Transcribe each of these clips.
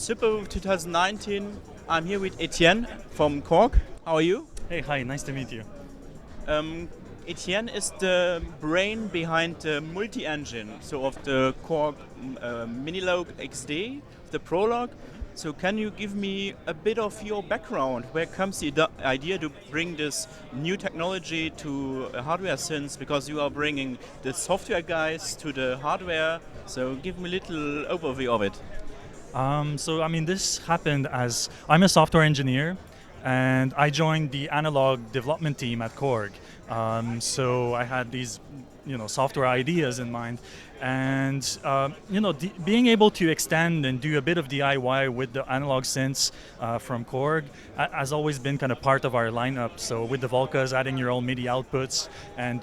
Superbooth 2019. I'm here with Etienne from KORG. How are you? Hey, hi, nice to meet you. Etienne is the brain behind the multi-engine, so of the KORG minilogue XD, the Prologue. So can you give me a bit of your background? Where comes the idea to bring this new technology to hardware synths? Because you are bringing the software guys to the hardware. So give me a little overview of it. This happened as I'm a software engineer, and I joined the analog development team at KORG. So I had these, software ideas in mind, and being able to extend and do a bit of DIY with the analog synths from KORG has always been kind of part of our lineup. So with the Volcas, adding your own MIDI outputs, and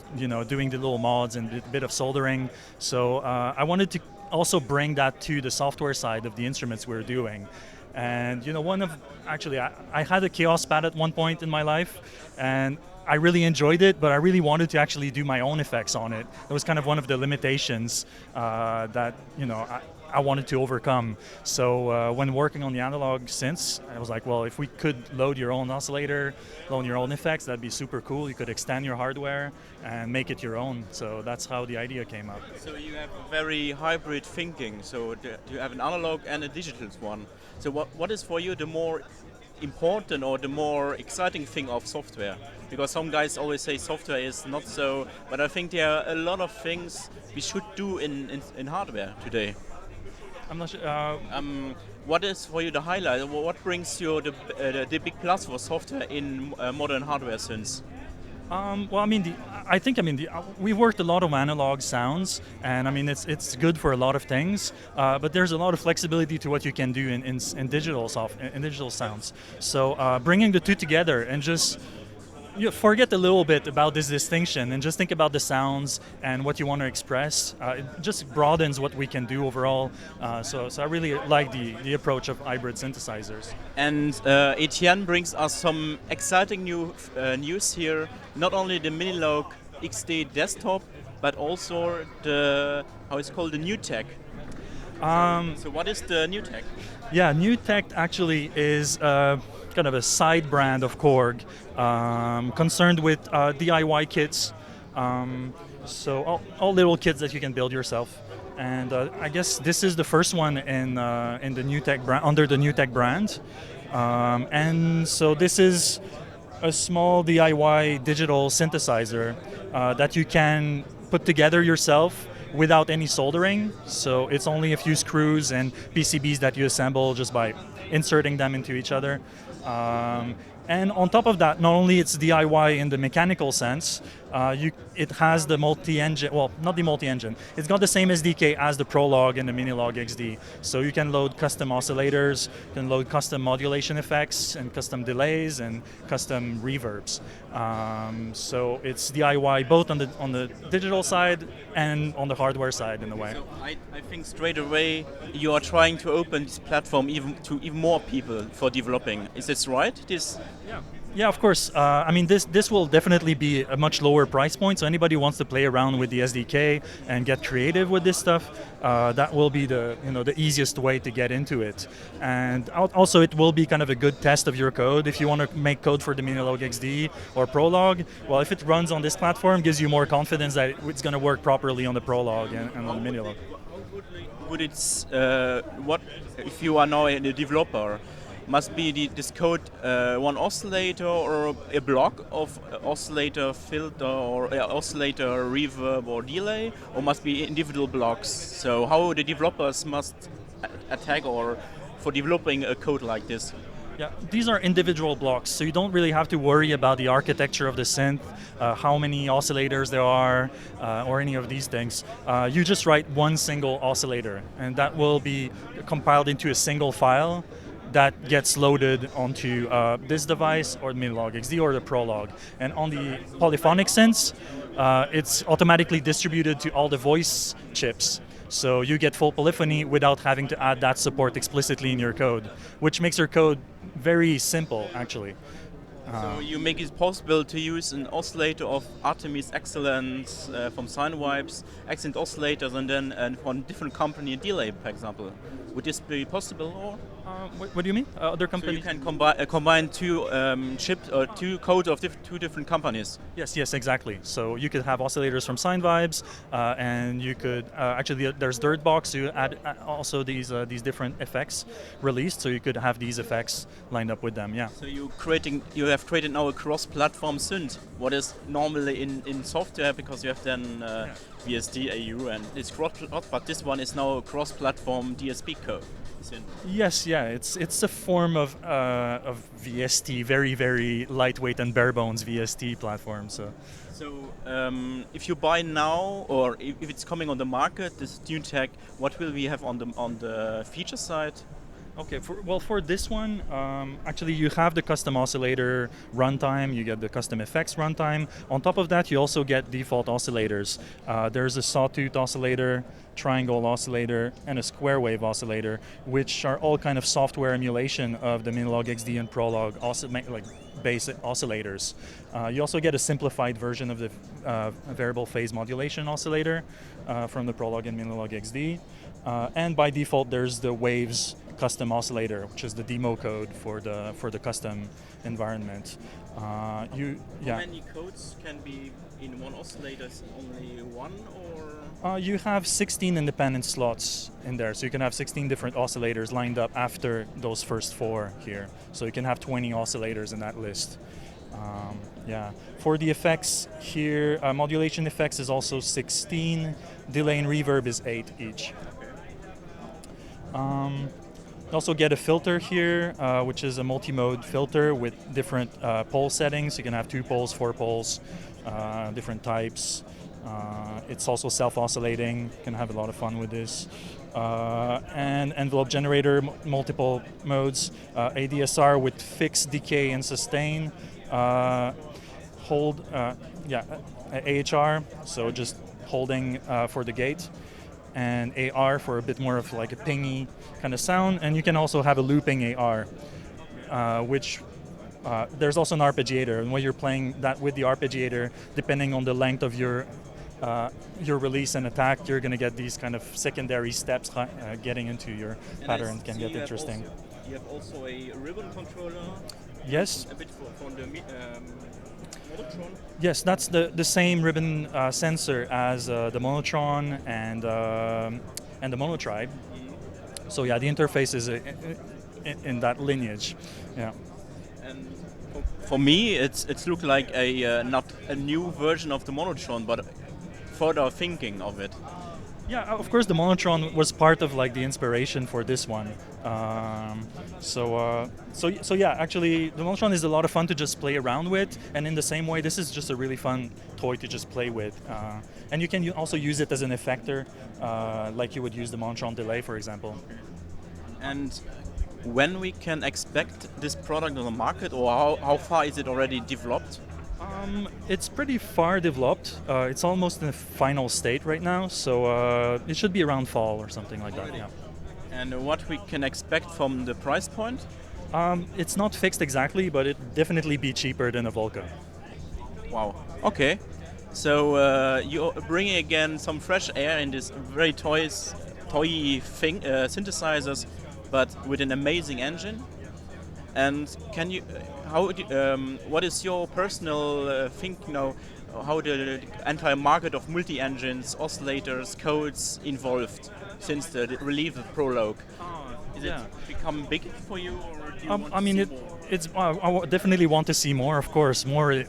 doing the little mods and a bit of soldering. So I wanted to also bring that to the software side of the instruments we're doing. And I had a Chaos Pad at one point in my life, and I really enjoyed it, but I really wanted to actually do my own effects on it. It was kind of one of the limitations that I wanted to overcome. So when working on the analog synths, I was like, well, if we could load your own oscillator, load your own effects, that'd be super cool. You could extend your hardware and make it your own. So that's how the idea came up. So you have a very hybrid thinking. So you have an analog and a digital one. So what is for you the more important or the more exciting thing of software? Because some guys always say software is not so, but I think there are a lot of things we should do in hardware today. I'm not sure. What is for you the highlight? What brings you the big plus for software in modern hardware synths? We've worked a lot of analog sounds, and it's good for a lot of things. But there's a lot of flexibility to what you can do in digital sounds. So bringing the two together and just forget a little bit about this distinction and just think about the sounds and what you want to express. It just broadens what we can do overall. So I really like the approach of hybrid synthesizers. And Etienne brings us some exciting news here. Not only the minilogue XD desktop, but also the NuTekt. So what is the NuTekt? Yeah, NuTekt actually is kind of a side brand of KORG, concerned with DIY kits. So all little kits that you can build yourself. And I guess this is the first one in the NuTekt brand, under the NuTekt brand. And so this is a small DIY digital synthesizer that you can put together yourself without any soldering. So it's only a few screws and PCBs that you assemble just by inserting them into each other. And on top of that, not only it's DIY in the mechanical sense, it has the multi-engine, well, not the multi-engine, it's got the same SDK as the Prologue and the minilogue XD. So you can load custom oscillators, you can load custom modulation effects and custom delays and custom reverbs. So it's DIY both on the digital side and on the hardware side in a way. So I think straight away you are trying to open this platform to even more people for developing. Is this right? Yeah, of course. This will definitely be a much lower price point. So anybody who wants to play around with the SDK and get creative with this stuff, that will be the easiest way to get into it. And also, it will be kind of a good test of your code. If you want to make code for the minilogue XD or Prologue, well, if it runs on this platform, gives you more confidence that it's going to work properly on the Prologue and on the minilogue. What if you are now a developer? Must be this code one oscillator or a block of oscillator filter or oscillator reverb or delay, or must be individual blocks? So how the developers must attack or for developing a code like this? Yeah, these are individual blocks, so you don't really have to worry about the architecture of the synth, how many oscillators there are, or any of these things. You just write one single oscillator, and that will be compiled into a single file that gets loaded onto this device or the minilogue XD or the Prologue. And on the polyphonic synths, it's automatically distributed to all the voice chips. So you get full polyphony without having to add that support explicitly in your code, which makes your code very simple, actually. So you make it possible to use an oscillator of Artemis Excellence from Synthwipes, excellent oscillators, and then from different company delay, for example. Would this be possible? Or? What do you mean? Other So companies? you can combine two chips or two codes of two different companies. Yes, exactly. So you could have oscillators from SYNTH, and you could actually there's Dirtbox. You add also these different effects released, so you could have these effects lined up with them. Yeah. So you have created now a cross-platform synth. What is normally in software, because you have then VSD, AU, and it's cross, but this one is now a cross-platform DSP code. Synth. Yes, yeah, it's a form of VST, very lightweight and bare bones VST platform. So if you buy now, or if it's coming on the market, this NuTekt, what will we have on the feature side? okay, for this one, actually you have the custom oscillator runtime, you get the custom effects runtime. On top of that, you also get default oscillators. There's a sawtooth oscillator, triangle oscillator, and a square wave oscillator, which are all kind of software emulation of the Minilogue XD and Prologue basic oscillators. You also get a simplified version of the variable phase modulation oscillator from the Prologue and Minilogue XD. And by default, there's the Waves custom oscillator, which is the demo code for the custom environment. How many codes can be in one oscillator? Only one, or? You have 16 independent slots in there, so you can have 16 different oscillators lined up after those first 4 here. So you can have 20 oscillators in that list. For the effects here, modulation effects is also 16. Delay and reverb is 8 each. You also get a filter here, which is a multi-mode filter with different pole settings. You can have 2 poles, 4 poles, different types. It's also self-oscillating. You can have a lot of fun with this. And envelope generator, multiple modes. ADSR with fixed, decay, and sustain. AHR, so just holding for the gate. And AR for a bit more of like a pingy kind of sound. And you can also have a looping AR, which there's also an arpeggiator. And when you're playing that with the arpeggiator, depending on the length of your release and attack, you're going to get these kind of secondary steps getting into your pattern. Can get interesting. You have also a ribbon controller. Yes. A bit from the Monotron. Yes, that's the same ribbon sensor as the Monotron and the Monotribe. Mm-hmm. So yeah, the interface is in that lineage. Yeah. And for me, it's looked like a not a new version of the Monotron, but further thinking of it. Yeah, of course, the Monotron was part of like the inspiration for this one. So yeah, actually, the Monotron is a lot of fun to just play around with, and in the same way, this is just a really fun toy to just play with. And you can also use it as an effector, like you would use the Monotron delay, for example. And when we can expect this product on the market, or how far is it already developed? It's pretty far developed. It's almost in the final state right now, so it should be around fall or something like that. Yeah. And what we can expect from the price point? It's not fixed exactly, but it definitely be cheaper than a Volca. Wow. Okay. So you're bringing again some fresh air in this very toy synthesizers, but with an amazing engine. And can you? What is your personal think now? How the entire market of multi-engines, oscillators, codes evolved since the release of Prologue? Is it become big for you, or do you want to see more? I definitely want to see more. Of course, more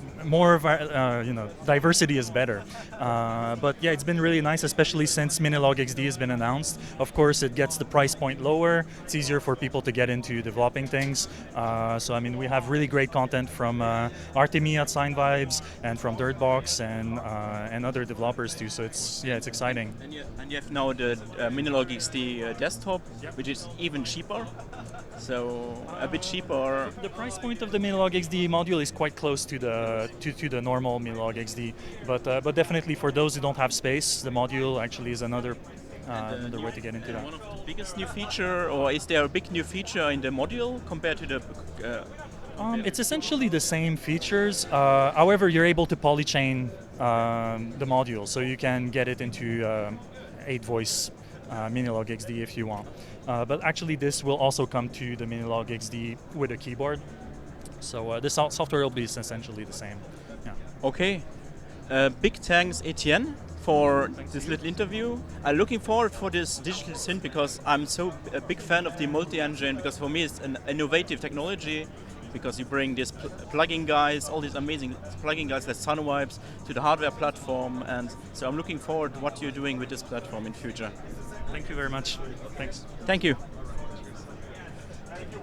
diversity is better. But yeah, it's been really nice, especially since Minilogue XD has been announced. Of course, it gets the price point lower. It's easier for people to get into developing things. So I mean, we have really great content from Artemi at SYNTH and from Dirtbox and other developers too. So it's exciting. And you have now the Minilogue XD desktop, which is even cheaper. So a bit cheaper. The price point of the Minilogue XD module is quite close to the normal Minilogue XD, but definitely for those who don't have space, the module actually is another way to get into that. One of the biggest new feature, or is there a big new feature in the module compared to the? It's essentially the same features. However, you're able to polychain the module, so you can get it into 8 voice minilogue XD if you want. But actually this will also come to the minilogue XD with a keyboard. So the software will be essentially the same. Yeah. Okay. Big thanks, Etienne, for this little interview. I'm looking forward for this digital synth because I'm so a big fan of the multi-engine, because for me it's an innovative technology, because you bring these plugin guys, all these amazing plugin guys like Sunwipes to the hardware platform, and so I'm looking forward to what you're doing with this platform in future. Thank you very much. Thanks. Thank you. Thank you.